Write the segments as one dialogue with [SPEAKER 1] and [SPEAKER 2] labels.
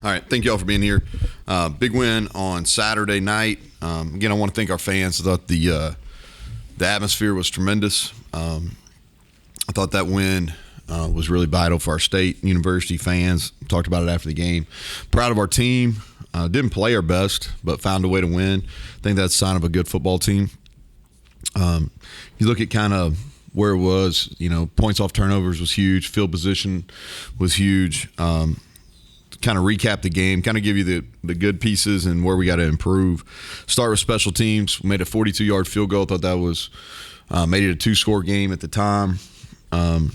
[SPEAKER 1] All right, thank you all for being here. Big win on Saturday night. Again, I want to thank our fans. I thought the atmosphere was tremendous. I thought that win was really vital for our state university fans. Talked about it after the game. Proud of our team. Didn't play our best, but found a way to win. I think that's a sign of a good football team. You look at kind of where it was, points off turnovers was huge. Field position was huge. Kind of recap the game, kind of give you the good pieces and where we got to improve. Start with special teams. We made a 42-yard field goal. Thought that was made it a 2-score game at the time. Thought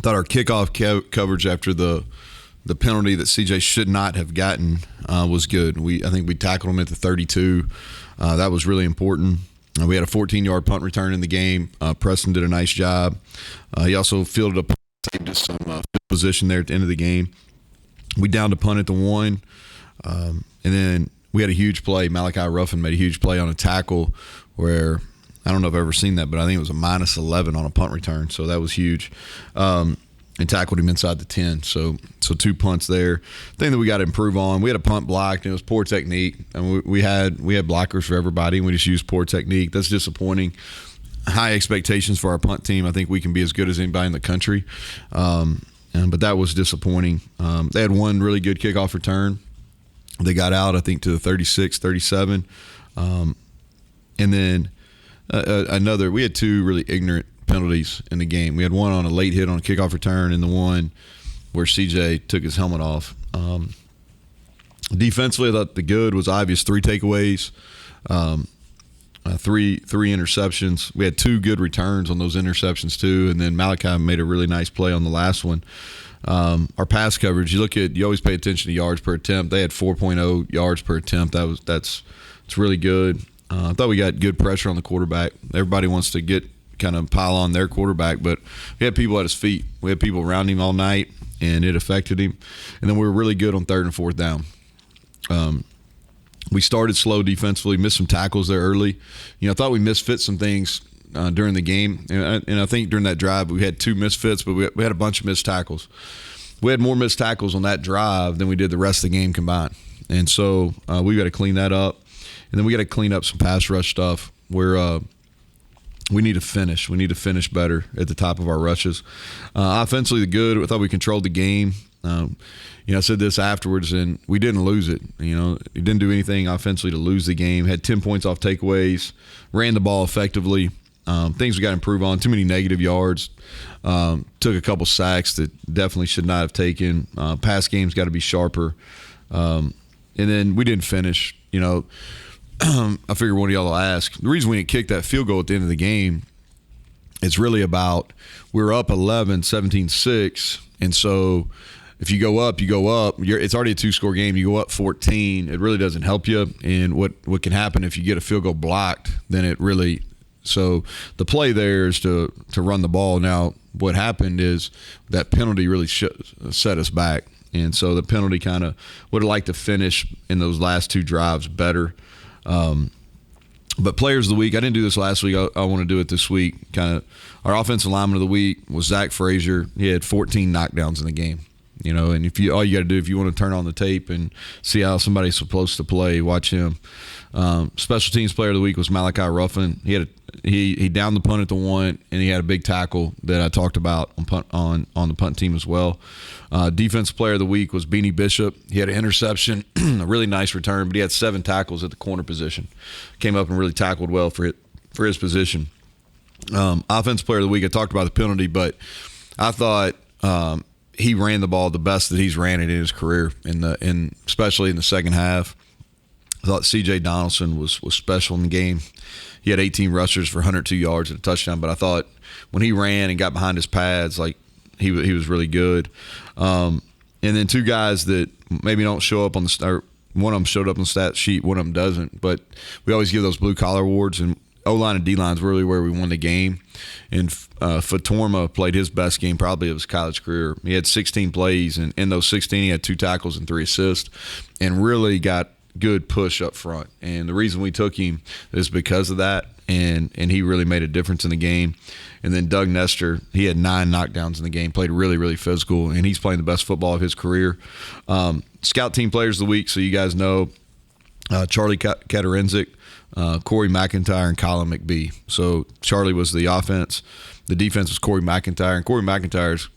[SPEAKER 1] our kickoff coverage after the penalty that CJ should not have gotten was good. I think we tackled him at the 32. That was really important. We had a 14-yard punt return in the game. Preston did a nice job. He also fielded a punt, saved us some field position there at the end of the game. We downed a punt at the 1, and then we had a huge play. Malachi Ruffin made a huge play on a tackle where I don't know if I've ever seen that, but I think it was a -11 on a punt return, so that was huge. And tackled him inside the 10, so 2 punts there. Thing that we got to improve on, we had a punt blocked, and it was poor technique. And we had blockers for everybody, and we just used poor technique. That's disappointing. High expectations for our punt team. I think we can be as good as anybody in the country. But that was disappointing. They had one really good kickoff return. They got out, I think, to the 36, 37. And then we had 2 really ignorant penalties in the game. We had one on a late hit on a kickoff return and the one where CJ took his helmet off. Defensively, I thought the good was obvious. 3 takeaways, 3 interceptions. We had 2 good returns on those interceptions too, and then Malachi made a really nice play on the last one. Our pass coverage, you always pay attention to yards per attempt. They had 4.0 yards per attempt. It's really good. I thought we got good pressure on the quarterback. Everybody wants to kind of pile on their quarterback, but we had people at his feet. We had people around him all night, and it affected him. And then we were really good on 3rd and 4th down. We started slow defensively, missed some tackles there early. I thought we misfit some things during the game. And I think during that drive we had 2 misfits, but we had a bunch of missed tackles. We had more missed tackles on that drive than we did the rest of the game combined. And so we got to clean that up. And then we got to clean up some pass rush stuff where we need to finish. We need to finish better at the top of our rushes. Offensively, the good, I thought we controlled the game. I said this afterwards, and we didn't lose it. We didn't do anything offensively to lose the game. Had 10 points off takeaways, ran the ball effectively. Things we got to improve on. Too many negative yards. Took a couple sacks that definitely should not have taken. Pass game's got to be sharper. And then we didn't finish. I figure one of y'all will ask. The reason we didn't kick that field goal at the end of the game, it's really about we were up 11, 17-6, and so – if you go up, you go up. It's already a 2-score game. You go up 14. It really doesn't help you. And what can happen if you get a field goal blocked, then it really – so the play there is to run the ball. Now, what happened is that penalty really set us back. And so the penalty kind of would have liked to finish in those last 2 drives better. But players of the week, I didn't do this last week. I want to do it this week. Kind of our offensive lineman of the week was Zach Frazier. He had 14 knockdowns in the game. And all you got to do if you want to turn on the tape and see how somebody's supposed to play, watch him. Special teams player of the week was Malachi Ruffin. He downed the punt at the 1, and he had a big tackle that I talked about on the punt team as well. Defensive player of the week was Beanie Bishop. He had an interception, a really nice return, but he had 7 tackles at the corner position. Came up and really tackled well for his position. Offensive player of the week, I talked about the penalty, but I thought he ran the ball the best that he's ran it in his career, especially in the second half. I thought C.J. Donaldson was special in the game. He had 18 rushers for 102 yards and a touchdown, but I thought when he ran and got behind his pads, like he was really good. And then 2 guys that maybe don't show up on the start. One of them showed up on the stat sheet, one of them doesn't. But we always give those blue collar awards, and O-line and D-line is really where we won the game. And Fatorma played his best game probably of his college career. He had 16 plays, and in those 16 he had 2 tackles and 3 assists and really got good push up front. And the reason we took him is because of that, and he really made a difference in the game. And then Doug Nestor, he had 9 knockdowns in the game, played really, really physical, and he's playing the best football of his career. Scout team players of the week, so you guys know Charlie Katarenzik, Corey McIntyre, and Colin McBee. So Charlie was the offense. The defense was Corey McIntyre. And Corey McIntyre's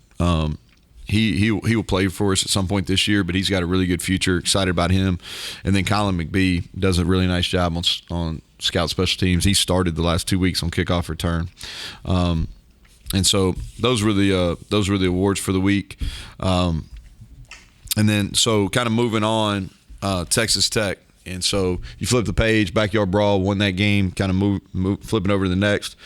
[SPEAKER 1] he will play for us at some point this year, but he's got a really good future. Excited about him. And then Colin McBee does a really nice job on Scout special teams. He started the last 2 weeks on kickoff return. And so those were the awards for the week. And then so kind of moving on, Texas Tech. And so you flip the page, Backyard Brawl won that game, kind of move flipping over to the next.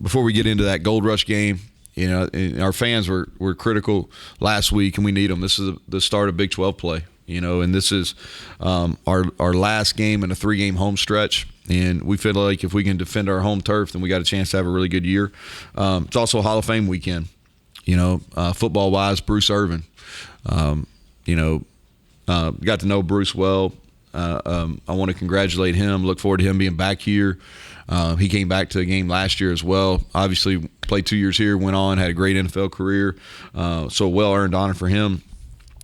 [SPEAKER 1] Before we get into that Gold Rush game, you know, and our fans were critical last week, and we need them. This is the start of Big 12 play, you know, and this is our last game in a 3-game home stretch. And we feel like if we can defend our home turf, then we got a chance to have a really good year. It's also a Hall of Fame weekend, you know, football-wise, Bruce Irvin. You know, got to know Bruce well. I want to congratulate him. Look forward to him being back here. He came back to the game last year as well. Obviously, played 2 years here, went on, had a great NFL career. So well-earned honor for him.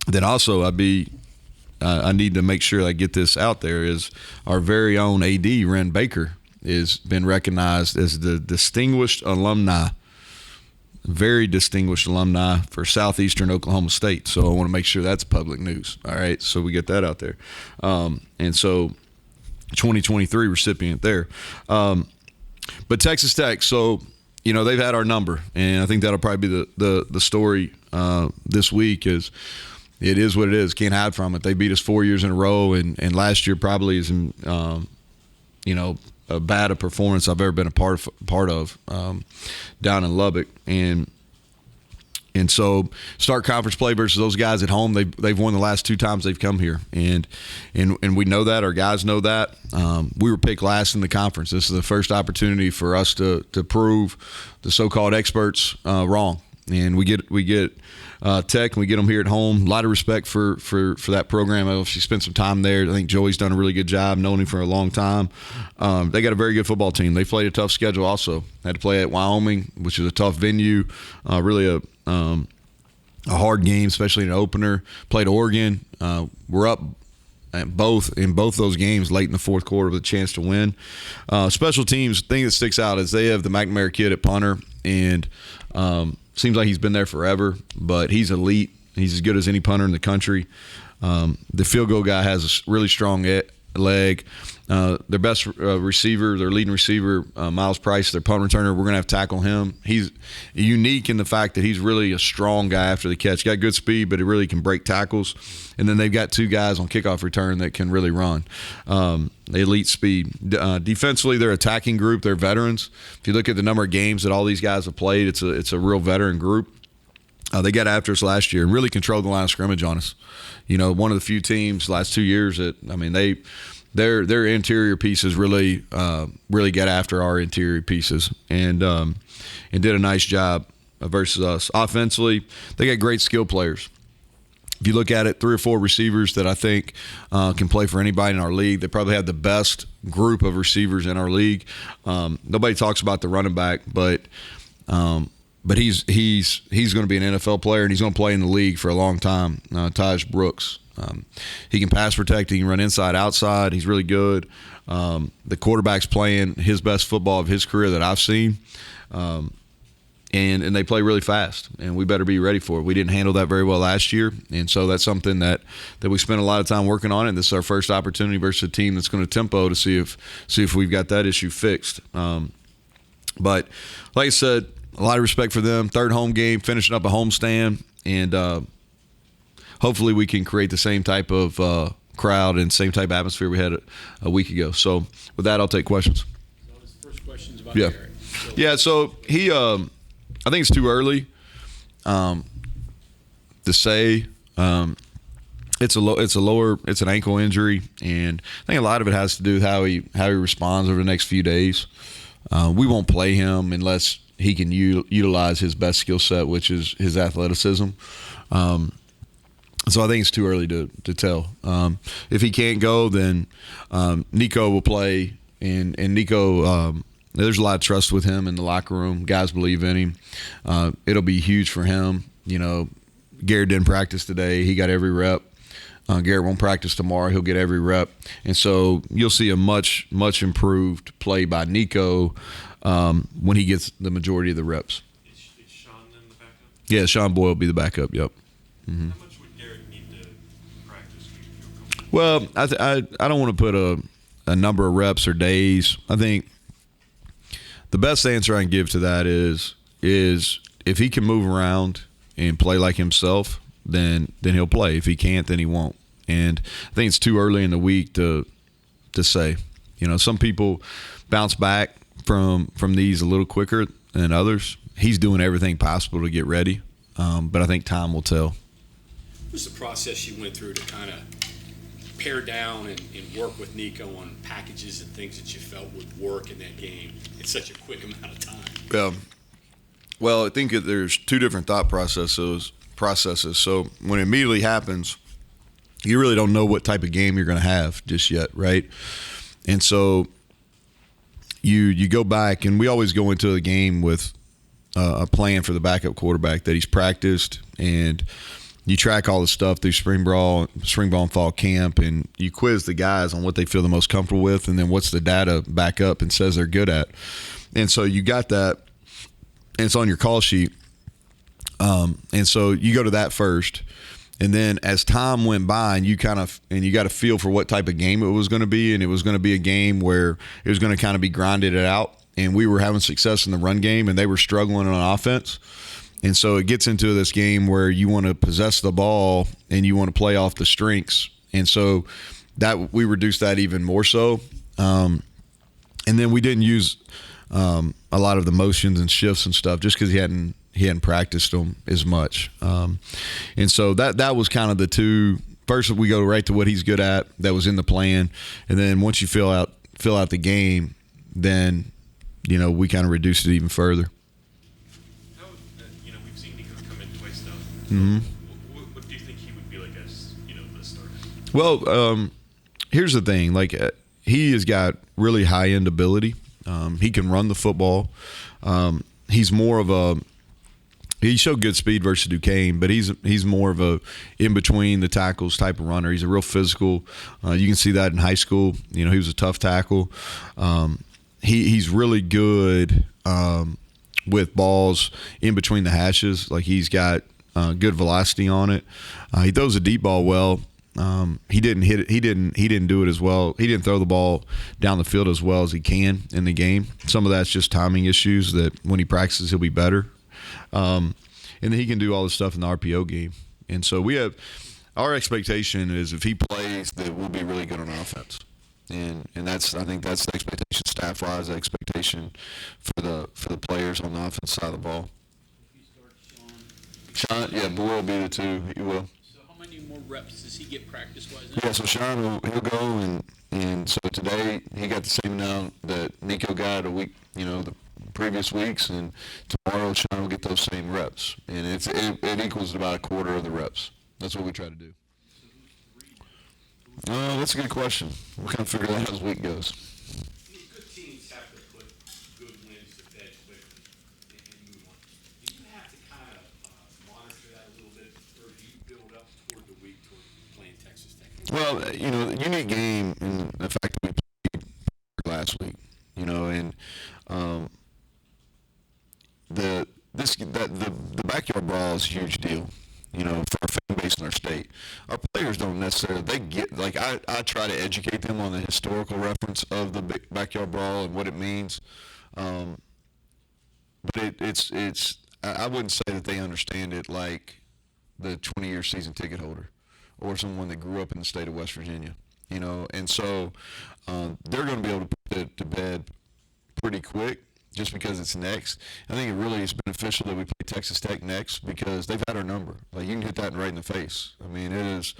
[SPEAKER 1] Then also, I need to make sure I get this out there, is our very own AD, Ren Baker, has been recognized as the distinguished alumni, very distinguished alumni for Southeastern Oklahoma State. So I want to make sure that's public news. All right, so we get that out there. And so 2023 recipient there. But Texas Tech, so, you know, they've had our number, and I think that'll probably be the story this week is – it is what it is. Can't hide from it. They beat us 4 years in a row, and last year probably is, you know, a bad a performance I've ever been a part of down in Lubbock, and so start conference play versus those guys at home. They've won the last 2 times they've come here, and we know that. Our guys know that. We were picked last in the conference. This is the first opportunity for us to prove the so-called experts wrong, and we get Tech, and we get them here at home. A lot of respect for that program. If you spent some time there, I think Joey's done a really good job, known him for a long time. They got a very good football team. They played a tough schedule also. Had to play at Wyoming, which is a tough venue, really a hard game, especially in an opener. Played Oregon. We're up in both those games late in the fourth quarter with a chance to win. Special teams, thing that sticks out is they have the McNamara kid at punter, and seems like he's been there forever, but he's elite. He's as good as any punter in the country. The field goal guy has a really strong leg. Their best receiver, their leading receiver, Miles Price, their punt returner, we're going to have to tackle him. He's unique in the fact that he's really a strong guy after the catch. Got good speed, but he really can break tackles. And then they've got 2 guys on kickoff return that can really run. Elite speed. Defensively, they're attacking group. They're veterans. If you look at the number of games that all these guys have played, it's a real veteran group. They got after us last year and really controlled the line of scrimmage on us. You know, one of the few teams last 2 years that, I mean, their interior pieces really got after our interior pieces and did a nice job versus us. Offensively, they got great skill players. If you look at it, 3 or 4 receivers that I think can play for anybody in our league. They probably have the best group of receivers in our league. Nobody talks about the running back, but he's going to be an NFL player, and he's going to play in the league for a long time. Taj Brooks. He can pass protect. He can run inside, outside. He's really good. The quarterback's playing his best football of his career that I've seen. And they play really fast, and we better be ready for it. We didn't handle that very well last year, and so that's something that we spent a lot of time working on, and this is our first opportunity versus a team that's going to tempo to see if we've got that issue fixed. But like I said, a lot of respect for them. 3rd home game, finishing up a homestand, and hopefully we can create the same type of crowd and same type of atmosphere we had a week ago. So with that, I'll take questions.
[SPEAKER 2] So his first question is about
[SPEAKER 1] Garrett. So he I think it's too early to say. It's an ankle injury, and I think a lot of it has to do with how he responds over the next few days. We won't play him unless he can utilize his best skill set, which is his athleticism. So I think it's too early to tell. If he can't go, then Nico will play, and Nico. There's a lot of trust with him in the locker room. Guys believe in him. It'll be huge for him. You know, Garrett didn't practice today. He got every rep. Garrett won't practice tomorrow. He'll get every rep. And so you'll see a much improved play by Nico when he gets the majority of the reps.
[SPEAKER 3] Is Sean then the backup?
[SPEAKER 1] Yeah, Sean Boyle will be the backup, yep.
[SPEAKER 3] Mm-hmm. How much would Garrett need to practice?
[SPEAKER 1] Well, I don't want to put a number of reps or days. I think the best answer I can give to that is if he can move around and play like himself, then he'll play. If he can't, then he won't. And I think it's too early in the week to say. Some people bounce back from these a little quicker than others. He's doing everything possible to get ready, but I think time will tell.
[SPEAKER 2] What was the process you went through to kind of pare down and work with Nico on packages and things that you felt would work in that game in such a quick amount of time?
[SPEAKER 1] Yeah. Well, I think there's two different thought processes. So when it immediately happens, you really don't know what type of game you're going to have just yet, right? And so you go back, and we always go into the game with a plan for the backup quarterback that he's practiced, and you track all the stuff through spring ball and fall camp, and you quiz the guys on what they feel the most comfortable with, and then what's the data back up and says they're good at. And so you got that, and it's on your call sheet. And so you go to that first, and then as time went by, and you got a feel for what type of game it was going to be, and it was going to be a game where it was going to kind of be grinded out, and we were having success in the run game, and they were struggling on offense. And so it gets into this game where you want to possess the ball and you want to play off the strengths, and so that we reduced that even more so. And then we didn't use a lot of the motions and shifts and stuff just because he hadn't practiced them as much. And so that was kind of the two. First, we go right to what he's good at. That was in the plan. And then once you fill out the game, then, we kind of reduced it even further.
[SPEAKER 3] How, we've seen Nico come in twice now.
[SPEAKER 1] Mm-hmm.
[SPEAKER 3] What do you think he would be like as, the starter?
[SPEAKER 1] Well, here's the thing. He has got really high-end ability. He can run the football. He's more of he showed good speed versus Duquesne, but he's more of a in between the tackles type of runner. He's a real physical. You can see that in high school. He was a tough tackle. He's really good with balls in between the hashes. He's got good velocity on it. He throws a deep ball well. He didn't hit it. He didn't do it as well. He didn't throw the ball down the field as well as he can in the game. Some of that's just timing issues that when he practices, he'll be better. And then he can do all this stuff in the RPO game. And so our expectation is if he plays, that we'll be really good on offense. And I think that's the expectation staff-wise, the expectation for the players on the offense side of the ball. Sean, yeah, Boyle will be the two. He will.
[SPEAKER 2] So how many more reps does he get practice-wise?
[SPEAKER 1] Yeah, so Sean he'll go and so today he got the same amount that Nico got a week, the previous weeks, and tomorrow Sean will get those same reps, and it equals about a quarter of the reps. That's what we try to do. That's a good question. We'll kind of figure that out as the week goes.
[SPEAKER 2] Good teams have to put good wins to bed quickly and move on. Do you have to kind of monitor that a little bit, or do you build up toward the week toward playing Texas Tech?
[SPEAKER 1] Well, the unique game in the fact that we played last week, and the backyard brawl is a huge deal, for our fan base in our state. Our players don't necessarily, they get, I try to educate them on the historical reference of the backyard brawl and what it means. But I wouldn't say that they understand it like the 20-year season ticket holder or someone that grew up in the state of West Virginia, and so they're going to be able to put it to bed pretty quick just because it's next. I think it really is beneficial that we play Texas Tech next because they've had our number. You can hit that right in the face. I mean, it is,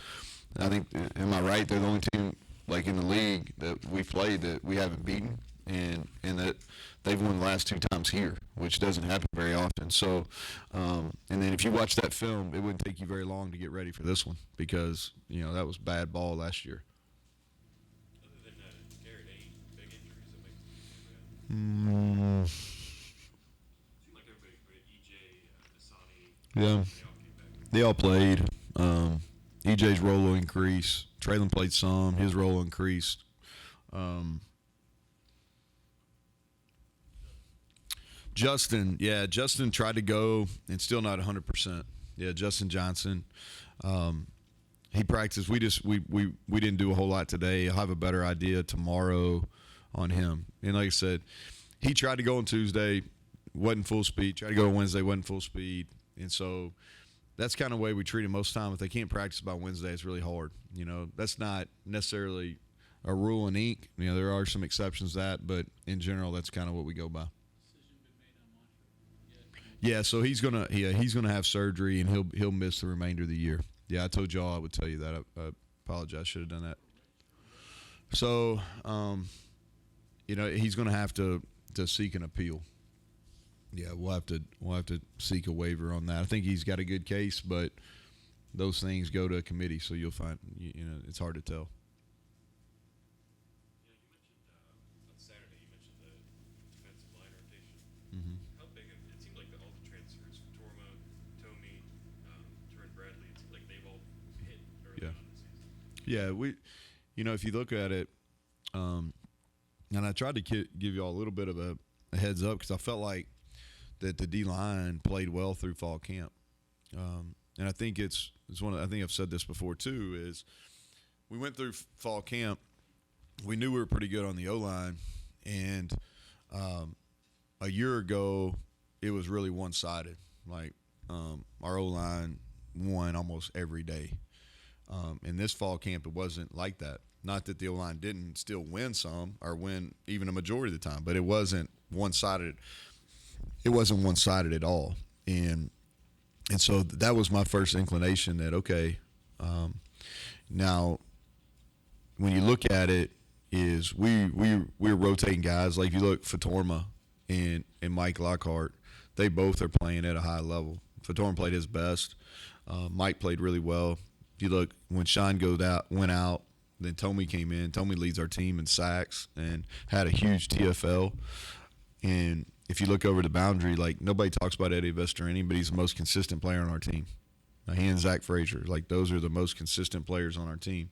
[SPEAKER 1] I think, am I right? They're the only team, in the league that we've played that we haven't beaten, and that they've won the last 2 times here, which doesn't happen very often. So, and then if you watch that film, it wouldn't take you very long to get ready for this one because, that was bad ball last year.
[SPEAKER 3] Other than Garrett, any big injuries that make the seemed like everybody, EJ, Asani,
[SPEAKER 1] Yeah.
[SPEAKER 3] they all came back.
[SPEAKER 1] They all played. EJ's role will increase. Traylon played some. His role increased. Justin tried to go and still not 100%. Yeah, Justin Johnson. He practiced. We didn't do a whole lot today. I'll have a better idea tomorrow on him. And like I said, he tried to go on Tuesday, wasn't full speed. Tried to go on Wednesday, wasn't full speed. And so that's kind of the way we treat him most of the time. If they can't practice by Wednesday, it's really hard. You know, that's not necessarily a rule in ink. You know, there are some exceptions to that, but in general, that's kind of what we go by. Yeah, so he's gonna have surgery and he'll miss the remainder of the year. Yeah, I told y'all I would tell you that. I apologize, should have done that. So, he's gonna have to seek an appeal. Yeah, we'll have to seek a waiver on that. I think he's got a good case, but those things go to a committee, so you'll find it's hard to tell.
[SPEAKER 3] Yeah, you mentioned on Saturday. You mentioned the defensive line rotation.
[SPEAKER 1] Mm-hmm.
[SPEAKER 3] How big? It seemed like all the transfers, Torma, Tomey, Terrence Bradley. It seemed like they've all hit early on in the season.
[SPEAKER 1] Yeah, if you look at it, and I tried to give y'all a little bit of a heads up because I felt like that the D-line played well through fall camp. And I think it's I think I've said this before too, is we went through fall camp. We knew we were pretty good on the O-line. And a year ago, it was really one-sided. Like our O-line won almost every day. In this fall camp, it wasn't like that. Not that the O-line didn't still win some or win even a majority of the time, but it wasn't one-sided. It wasn't one-sided at all. And so that was my first inclination that, okay, now when you look at it, is we're rotating guys. Like if you look, Fatorma and Mike Lockhart, they both are playing at a high level. Fatorma played his best. Mike played really well. If you look, when Sean went out, then Tomey came in. Tomey leads our team in sacks and had a huge TFL. And if you look over the boundary, like nobody talks about Eddie Vestorini, but he's the most consistent player on our team. He and Zach Frazier, like those are the most consistent players on our team.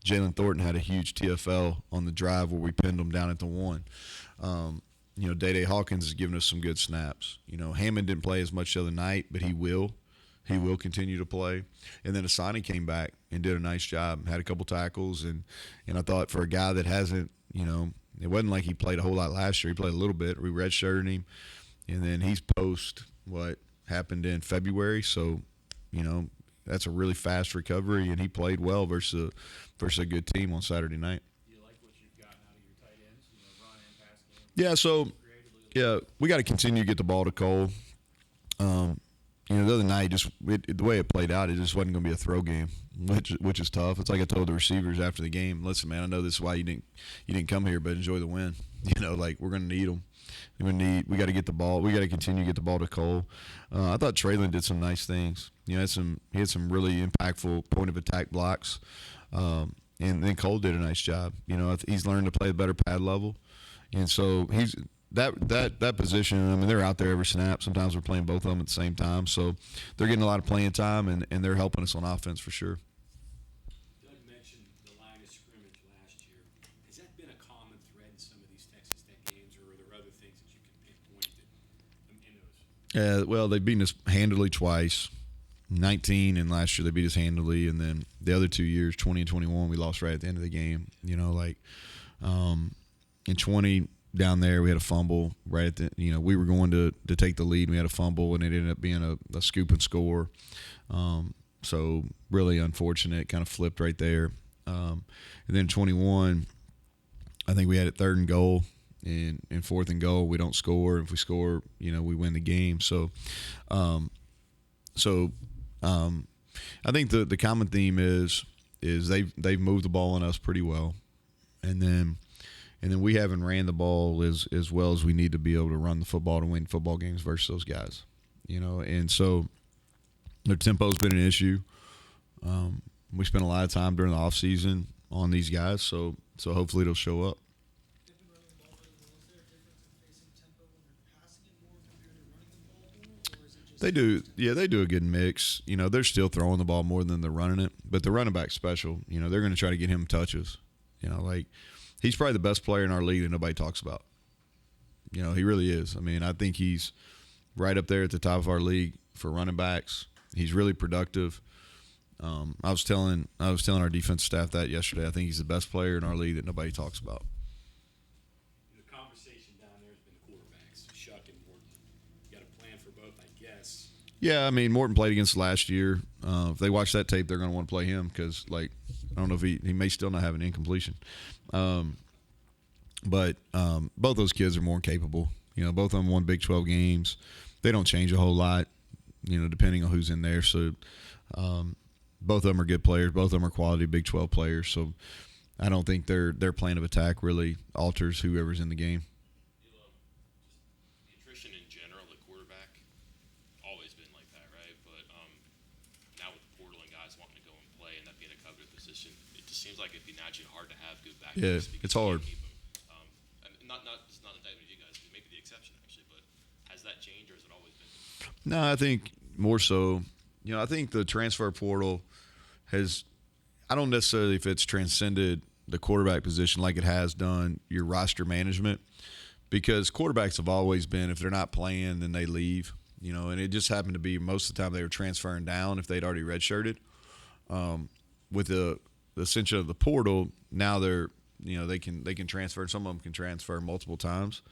[SPEAKER 1] Jalen Thornton had a huge TFL on the drive where we pinned him down at the 1. Day-Day Hawkins has given us some good snaps. Hammond didn't play as much the other night, but he will. He will continue to play. And then Asani came back and did a nice job, had a couple tackles. And I thought for a guy that hasn't, it wasn't like he played a whole lot last year. He played a little bit. We redshirted him. And then he's post what happened in February. So, that's a really fast recovery. And he played well versus a good team on Saturday night.
[SPEAKER 2] You like what you've gotten out of your tight ends, run and pass game?
[SPEAKER 1] Yeah, so, we got to continue to get the ball to Cole. The other night, the way it played out, it just wasn't going to be a throw game, which is tough. It's like I told the receivers after the game, listen, man, I know this is why you didn't come here, but enjoy the win. We're going to need them. We got to get the ball. We got to continue to get the ball to Cole. I thought Traylon did some nice things. He had some really impactful point of attack blocks, and then Cole did a nice job. He's learned to play a better pad level, and so he's. That position, I mean, they're out there every snap. Sometimes we're playing both of them at the same time. So they're getting a lot of playing time, and they're helping us on offense for sure.
[SPEAKER 2] Doug mentioned the line of scrimmage last year. Has that been a common thread in some of these Texas Tech games, or are there other things that you can pinpoint in those?
[SPEAKER 1] Well, they've beaten us handily twice. 19 and last year they beat us handily, and then the other 2 years, 20 and 21, we lost right at the end of the game. In 20 – down there, we had a fumble right at the. We were going to take the lead. We had a fumble, and it ended up being a scoop and score. So really unfortunate. Kind of flipped right there. And then 21, I think we had it 3rd and goal, and 4th and goal, we don't score. If we score, we win the game. So, I think the common theme is they've moved the ball on us pretty well, and then we haven't ran the ball as well as we need to be able to run the football to win football games versus those guys, And so their tempo's been an issue. We spent a lot of time during the off season on these guys, so hopefully it'll show up.
[SPEAKER 4] They've been running the ball really well. Is there a difference in facing tempo when they're passing it more compared to running the ball more, or is it
[SPEAKER 1] They do. Yeah, they do a good mix. They're still throwing the ball more than they're running it, but the running back's special. They're going to try to get him touches. Like he's probably the best player in our league that nobody talks about. He really is. I mean, I think he's right up there at the top of our league for running backs. He's really productive. I was telling our defense staff that yesterday. I think he's the best player in our league that nobody talks about.
[SPEAKER 2] The conversation down there has been quarterbacks, Shuck and Morton. You got a plan for both, I guess.
[SPEAKER 1] Yeah, I mean, Morton played against last year. If they watch that tape, they're going to want to play him because, I don't know if he may still not have an incompletion. But both those kids are more capable. Both of them won Big 12 games. They don't change a whole lot, depending on who's in there. So both of them are good players. Both of them are quality Big 12 players. So I don't think their plan of attack really alters whoever's in the game.
[SPEAKER 3] Just the attrition in general, the quarterback, always been like that, right? But now with the portal and guys wanting to go and play and that being a coveted position, it just seems like it'd be naturally hard to have good backups.
[SPEAKER 1] Yeah, it's hard.
[SPEAKER 3] It's not an indictment of you guys, but maybe the exception actually. But has that changed, or has it always been?
[SPEAKER 1] No, I think more so. I think the transfer portal has. I don't necessarily if it's transcended the quarterback position like it has done your roster management, because quarterbacks have always been, if they're not playing, then they leave. And it just happened to be most of the time they were transferring down if they'd already redshirted. With the ascension of the portal, now they're they can transfer. Some of them can transfer multiple times,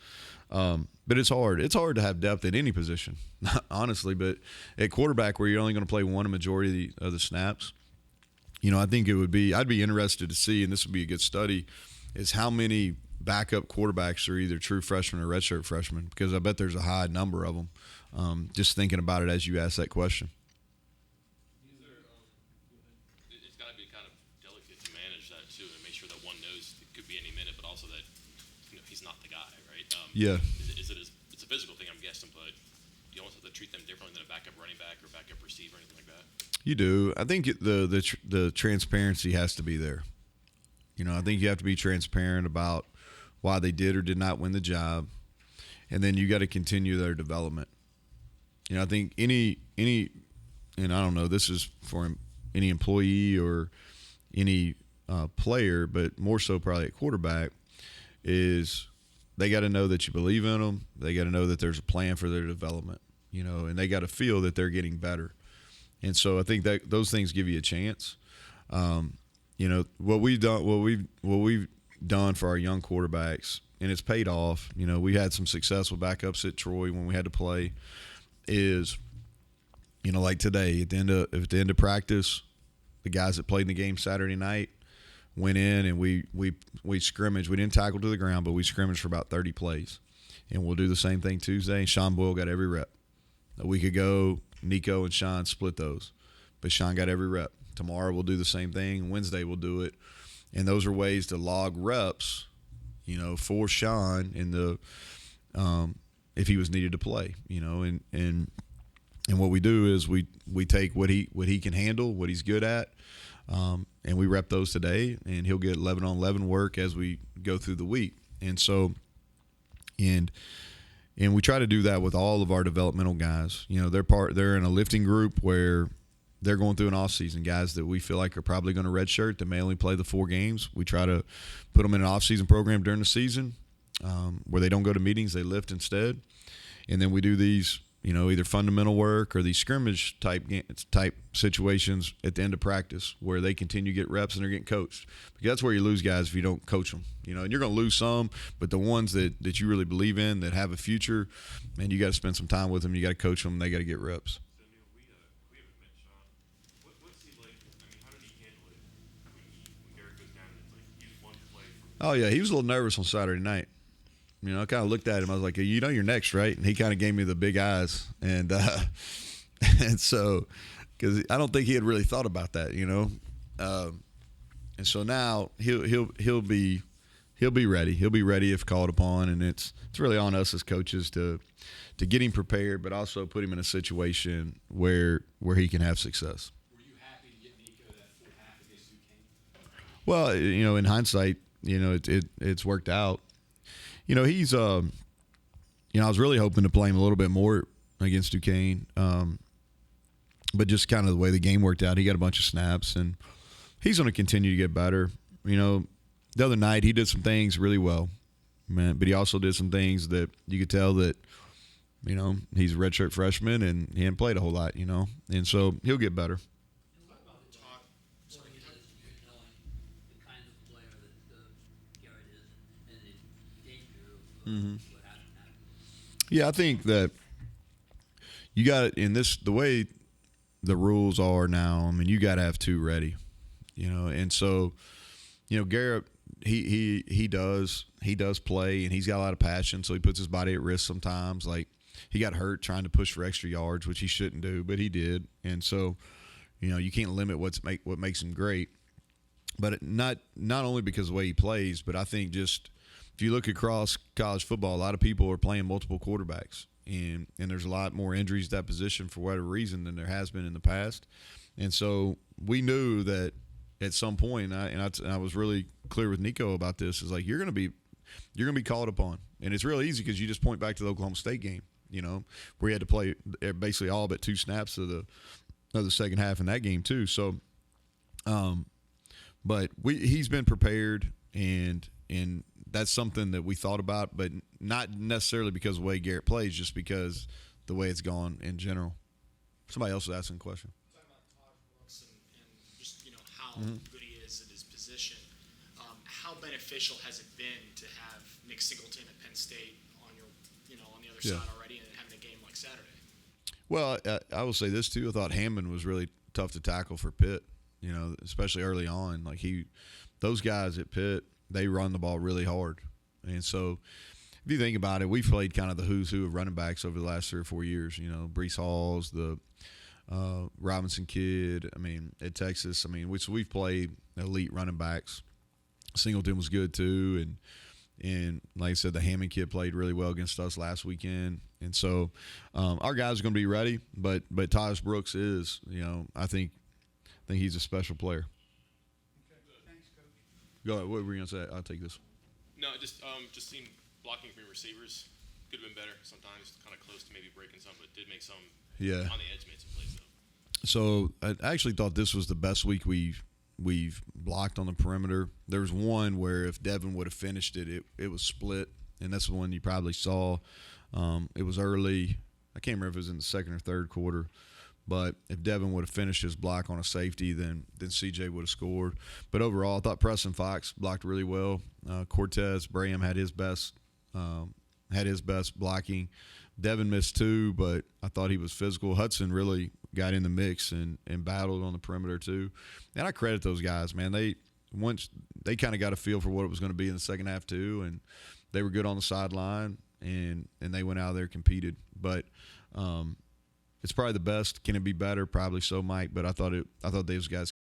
[SPEAKER 1] but it's hard. It's hard to have depth at any position, honestly. But at quarterback, where you're only going to play one a majority of the snaps, I think it would be. I'd be interested to see, and this would be a good study, is how many backup quarterbacks are either true freshmen or redshirt freshmen, because I bet there's a high number of them. Just thinking about it as you ask that question.
[SPEAKER 3] It's got to be kind of delicate to manage that too, and make sure that one knows it could be any minute, but also that he's not the guy, right?
[SPEAKER 1] Yeah.
[SPEAKER 3] It's a physical thing, I'm guessing, but you almost have to treat them differently than a backup running back or backup receiver or anything like that.
[SPEAKER 1] You do. I think the transparency has to be there. I think you have to be transparent about why they did or did not win the job, and then you got to continue their development. I think any, and I don't know, this is for any employee or any player, but more so probably at quarterback, is they got to know that you believe in them. They got to know that there's a plan for their development, and they got to feel that they're getting better. And so I think that those things give you a chance. What we've done for our young quarterbacks, and it's paid off. We had some successful backups at Troy when we had to play. Is like today at the end of practice, the guys that played in the game Saturday night went in and we scrimmaged. We didn't tackle to the ground, but we scrimmaged for about 30 plays. And we'll do the same thing Tuesday. And Sean Boyle got every rep. A week ago, Nico and Sean split those, but Sean got every rep. Tomorrow we'll do the same thing. Wednesday we'll do it. And those are ways to log reps, for Sean in the if he was needed to play, and what we do is we take what he can handle, what he's good at, and we rep those today, and he'll get 11-on-11 work as we go through the week. And so, and we try to do that with all of our developmental guys. They're in a lifting group where they're going through an off season. Guys that we feel like are probably going to redshirt that may only play the 4 games. We try to put them in an off season program during the season. Where they don't go to meetings, they lift instead. And then we do these, either fundamental work or these scrimmage type situations at the end of practice where they continue to get reps and they're getting coached. Because that's where you lose guys if you don't coach them. And you're going to lose some, but the ones that you really believe in, that have a future, man, you got to spend some time with them. You got to coach them. They got to get reps.
[SPEAKER 3] So, Neal, we haven't met Sean. What's he like? I mean, how did he handle it when Garrett goes down and it's like he just wanted to play from?
[SPEAKER 1] Oh, yeah. He was a little nervous on Saturday night. I kind of looked at him. I was like, you're next, right? And he kind of gave me the big eyes. And and so, because I don't think he had really thought about that, and so now he'll be ready. He'll be ready if called upon. And it's really on us as coaches to get him prepared, but also put him in a situation where he can have success.
[SPEAKER 2] Were you happy to get Nico that full half against Duquesne?
[SPEAKER 1] Well, in hindsight, it's worked out. He's I was really hoping to play him a little bit more against Duquesne. But just kind of the way the game worked out, he got a bunch of snaps, and he's going to continue to get better. You know, the other night he did some things really well, man, but he also did some things that you could tell that, you know, he's a redshirt freshman and he hadn't played a whole lot, you know, and so he'll get better.
[SPEAKER 4] What about the talk? Sorry, it is you're knowing the kind of player that Garrett is and the danger of what happened.
[SPEAKER 1] Yeah, I think that you got it in this the way the rules are now. I mean, you got to have two ready, you know, and so, you know, Garrett he does play and he's got a lot of passion, so he puts his body at risk sometimes. Like he got hurt trying to push for extra yards, which he shouldn't do, but he did, and so, you know, you can't limit what makes him great. But not only because of the way he plays, but I think just if you look across college football, a lot of people are playing multiple quarterbacks, and there's a lot more injuries at that position for whatever reason than there has been in the past. And so we knew that at some point, and I was really clear with Nico about this, is like you're going to be called upon, and it's real easy because you just point back to the Oklahoma State game, you know, where he had to play basically all but 2 snaps of the second half in that game too. So, but he's been prepared, and that's something that we thought about, but not necessarily because of the way Garrett plays, just because the way it's gone in general. Somebody else was asking a question.
[SPEAKER 5] Talking about Todd Brooks and just, you know, how good he is at his position. How beneficial has it been to have Nick Singleton at Penn State on on the other side already and having a game like Saturday?
[SPEAKER 1] Well, I will say this too. I thought Hammond was really tough to tackle for Pitt, you know, especially early on. Like those guys at Pitt, they run the ball really hard. And so if you think about it, we've played kind of the who's who of running backs over the last 3 or 4 years. You know, Brees Hall's, the Robinson kid. I mean, at Texas, we've played elite running backs. Singleton was good too, and like I said, the Hammond kid played really well against us last weekend. And so our guys are going to be ready, but Taj Brooks is, you know, I think he's a special player.
[SPEAKER 6] Okay. Thanks, Coach.
[SPEAKER 1] Go ahead. What were you going to say? I'll take this.
[SPEAKER 3] No, just seemed blocking from your receivers could have been better sometimes, kind of close to maybe breaking some, but did make some
[SPEAKER 1] Yeah.
[SPEAKER 3] on the edge, made some plays though.
[SPEAKER 1] So I actually thought this was the best week we've blocked on the perimeter. There was one where if Devin would have finished it was split, and that's the one you probably saw. It was early. I can't remember if it was in the second or third quarter, but if Devin would have finished his block on a safety, then CJ would have scored. But overall, I thought Preston Fox blocked really well. Cortez Braham had his best blocking. Devin missed 2, but I thought he was physical. Hudson really got in the mix and battled on the perimeter too. And I credit those guys, man. They kind of got a feel for what it was going to be in the second half too, and they were good on the sideline, and they went out there and competed. But it's probably the best. Can it be better? Probably so, Mike. But I thought those guys